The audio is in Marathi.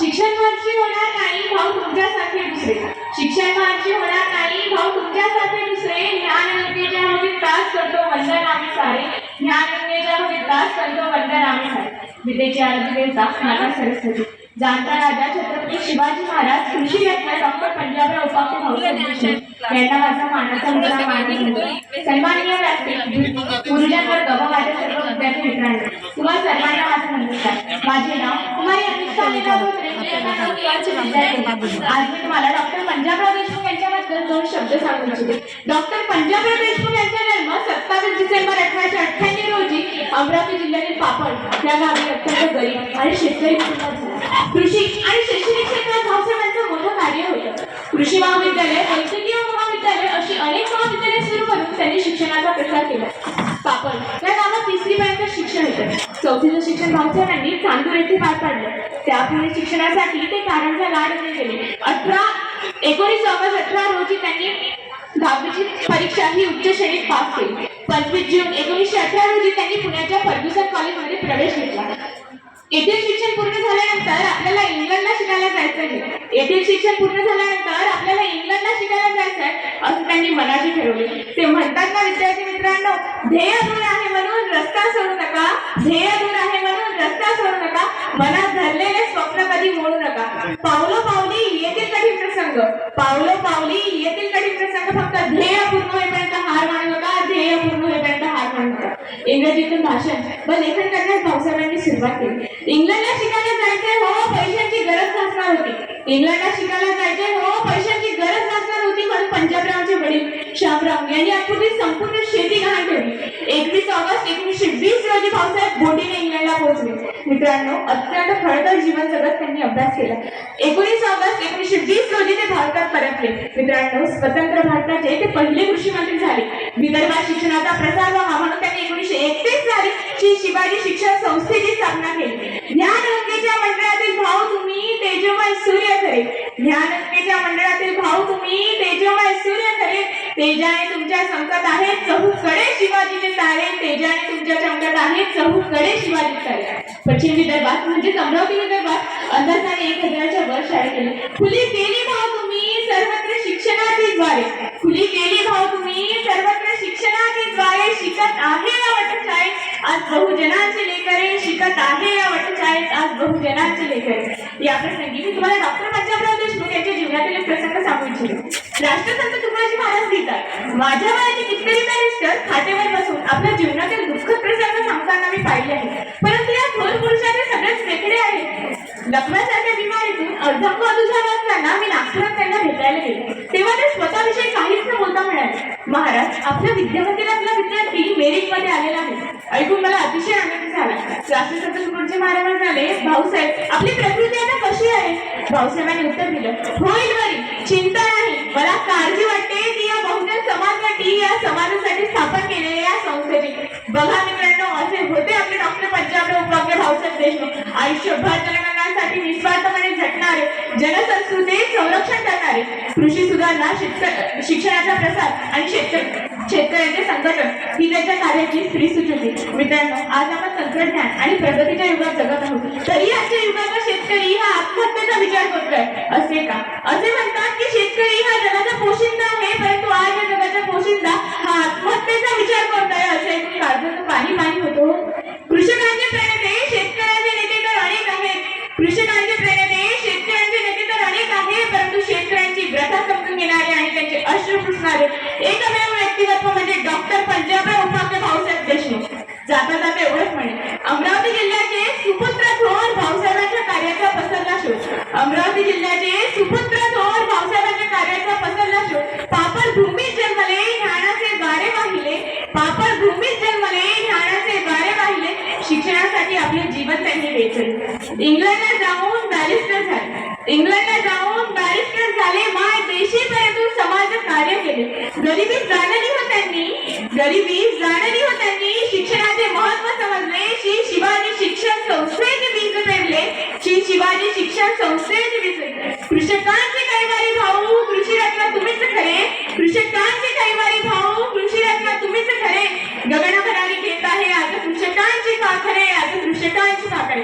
शिक्षण महर्षी होणार नाही भाऊ तुमच्यासारखे दुसरे, शिक्षण महर्षी होणार नाही भाऊ तुमच्यासारखे दुसरे, ज्ञानगंगेच्या हवेत त्रास करतो वंदन आम्ही सारे, ज्ञानगंगेच्या हवेत त्रास करतो वंदन आम्ही सारे. विद्येची आरती देवता माता सरस्वती, जाणता राजा छत्रपती शिवाजी महाराज, कृषी रत्न डॉक्टर पंजाबराव उपाख्य भाऊसाहेब देशमुख यांना माझा मानाचा मुद्रा मानला. सन्माननीय व्यासपीठ, गुरुजनवर्ग व माझ्या सर्व विद्यार्थी मित्रांनो, तुम्हाला सर्वांना माझा नमस्कार. माझे नाव कुमारी अनुष्का लीला बोत्रे. आज मी तुम्हाला डॉक्टर पंजाबराव देशमुख यांच्याबद्दल दोन शब्द सांगू इच्छिते. डॉक्टर पंजाबराव देशमुख यांचा जन्म 27 डिसेंबर 1898 रोजी अमरावती जिल्ह्यातील पापड या गावी अत्यंत गरीब आणि शेतकरी कुटुंबात झाला. कृषी आणि शैक्षणिक क्षेत्रात भाऊसाहेबांचं मोठं कार्य होतं. कृषी महाविद्यालय, वैद्यकीय महाविद्यालय अशी अनेक महाविद्यालये सुरू करून त्यांनी शिक्षणाचा प्रसार केला. पापड या गावात 3री पर्यंत शिक्षण होतं. 4थीचं शिक्षण भाऊसाहेबांनी चांदूर येथे पार पाडलं. त्यापुढे शिक्षणासाठी ते कारंजा लाड येथे गेले. 19 ऑगस्ट 18 रोजी त्यांनी 10वीची परीक्षा ही उच्च श्रेणीत पास केली. 25 जून 1918 रोजी त्यांनी पुण्याच्या फर्ग्युसन कॉलेजमध्ये प्रवेश घेतला. येथील शिक्षण पूर्ण झाल्यानंतर आपल्याला इंग्लंडला शिकायला जायचं आहे. येथील शिक्षण पूर्ण झाल्यानंतर आपल्याला इंग्लंडला शिकायला जायचं आहे असं त्यांनी मनाशी ठरवले. ते म्हणतात ना विद्यार्थी मित्रांनो, ध्येय दूर आहे म्हणून रस्ता सोडू नका, ध्येय दूर आहे म्हणून रस्ता सोडू नका, मनात धरलेले स्वप्न कधी मोडू नका. पावलोपावली येतील कठीण प्रसंग, पावलोपावली येतील कठीण प्रसंग, फक्त ध्येय पूर्ण होईपर्यंत हार मानू नका, ध्येय पूर्ण होईपर्यंत हार मानू नका. इंग्रजीतून भाषण व लेखन करण्यास भाऊसाहेबांनी सुरुवात केली. इंग्लंडला शिकायला जायचे हो, पैशांची गरज भासणार होती. इंग्लंडला शिकायला जायचे हो, पैशांची गरज भासणार होती म्हणून पंजाबरावचे वडील श्यामराव यांनी आतून संपूर्ण शेती गहाण ठेवली. 21 ऑगस्ट 1920 रोजी भाऊसाहेब बोटीने इंग्लंडला पोहोचले. मित्रांनो, अत्यंत खडतर जीवन जगत त्यांनी अभ्यास केला. 19 ऑगस्ट 1920 रोजी ते भारतात परतले. मित्रांनो, स्वतंत्र भारताचे ते पहिले कृषी मंत्री झाले. विदर्भात शिक्षणाचा प्रसार व्हावा म्हणून त्यांनी 1931 साली श्री शिवाजी शिक्षण संस्थेची स्थापना केली. ज्ञानगंगेच्या मंडळातील भाऊ तुम्ही तेजोमय सूर्य खरे, ज्ञानगंगेच्या मंडळातील भाऊ तुम्ही तेजोमय सूर्य खरे, तेजाने तुमच्या संकट आहेत चहूकडे शिवाजीचे तारे, तेजाने तुमच्या संकट आहेत चहूकडे शिवाजी तारे. पश्चिम विदर्भात म्हणजेच अमरावती विदर्भात अंदाजाने 1000च्या वर शाळा केली. खुली केली भाऊ तुम्ही सर्वत्र शिक्षणाची द्वारे, खुली केली भाऊ तुम्ही सर्वत्र शिक्षणाची द्वारे, शिकत आहे या वटशाळेत आज बहुजनांचे लेकरे, शिकत आहे या वटशाळेत आज बहुजनांचे लेकरे. या प्रसंगी मी तुम्हाला डॉक्टर पंजाबराव देशमुख यांच्या जीवनातील एक प्रसंग सांगू इच्छिते. राष्ट्रसंत तुकडोजी महाराज लिहितात, माझ्या वयाचे कितीतरी बॅरिस्टर खाटेवर बसून आपल्या जीवनातील दुःखद प्रसंग सांगताना मी पाहिले आहे, परंतु या थोर पुरुषाचे सगळेच वेगळे आहे. लकवासारख्या बिमारीतून अर्धंग झाला असताना मी नागपुरात त्यांना भेटायला गेले. तेव्हा ते स्वतःविषयी काहीच न बोलता म्हणाले, महाराज आपल्या विद्यापीठातला विद्यार्थी मेरिटमध्ये आलेला आहे. ऐकून मला अतिशय आनंद झाला. राष्ट्रसंत तुकडोजी महाराज म्हणाले, भाऊसाहेब आपली प्रकृती आता कशी आहे? भाऊसाहेबांनी उत्तर दिलं, होईल बरी, चिंता नाही. मला काळजी वाटते ती या बहुजन समाजासाठी, या समाजासाठी स्थापन केलेल्या या संस्थेची. बघा मित्रांनो, असे होते आपले डॉक्टर पंजाबराव उपाख्य भाऊसाहेब देशमुख, आयुष्यभर जनगणनासाठी निस्वार्थपणे झटणारे, जनसंस्कृतीचे संरक्षण करणारे, कृषी सुधारणा, शिक्षणाचा प्रसार आणि शेतकऱ्यांचे संघटन ही त्यांच्या कार्याची स्त्रीसूची होती. मित्रांनो, आज आपण तंत्रज्ञान आणि प्रगतीच्या युगात जगत आहोत, तरी आजच्या युगाचा शेतकरी हा आत्महत्येचा विचार करतोय असे का? असे म्हणतात की शेतकरी हा जगाचा पोशिंदा आहे, परंतु आज या जगाचा पोशिंदा हा आत्महत्येचा विचार करतोय असे ऐकून काळजाचं पाणी पाणी होतो. कृषकांचे प्रणेते शेतकऱ्यांचे नेते तर अनेक आहेत, कृषकांचे प्रणेते शेतकऱ्यांचे नेते तर अनेक आहेत, परंतु शेतकऱ्यांची व्यथा समजून घेणारे आणि त्यांचे अश्रू पुसणारे एकमेव व्यक्तिमत्व म्हणजे डॉक्टर पंजाबराव उपाख्य भाऊसाहेब देशमुख. जाता जाता एवढंच म्हणे, अमरावती जिल्ह्याचे सुपुत्र थोर भाऊसाहेबांच्या कार्याचा पसरला शोध, अमरावती जिल्ह्याचे सुपुत्र थोर भाऊसाहेबांच्या कार्याचा पसरला शोध. पापड भूमीत जन्मले ज्ञानाचे गारे वाहिले, पापड भूमीत जन्मले ज्ञानाचे गारे वाहिले, शिक्षणासाठी आपले जीवन त्यांनी वेचले. इंग्लंडला जाऊन बॅरिस्टर झाले, इंग्लंडला जाऊन बॅरिस्टर झाले, माय देशीपर्यंत समाज कार्य केले. गरिबी जाणली हो त्यांनी, गरिबी जाणली हो त्यांनी, शिक्षणाचे महत्व समजले, श्री शिवाजी शिक्षण संस्थेचे बीज पेरले, श्री शिवाजी शिक्षण संस्थेचे बीज पेरले. कृषकांचे कैवारी भाऊ कृषीरत्न तुम्हीच खरे, कृषकांचे कैवारी भाऊ कृषीरत्न तुम्हीच खरे, गगनभरारी घेत आहे आज कृषकांची पाखरे, आज कृषकांची पाखरे.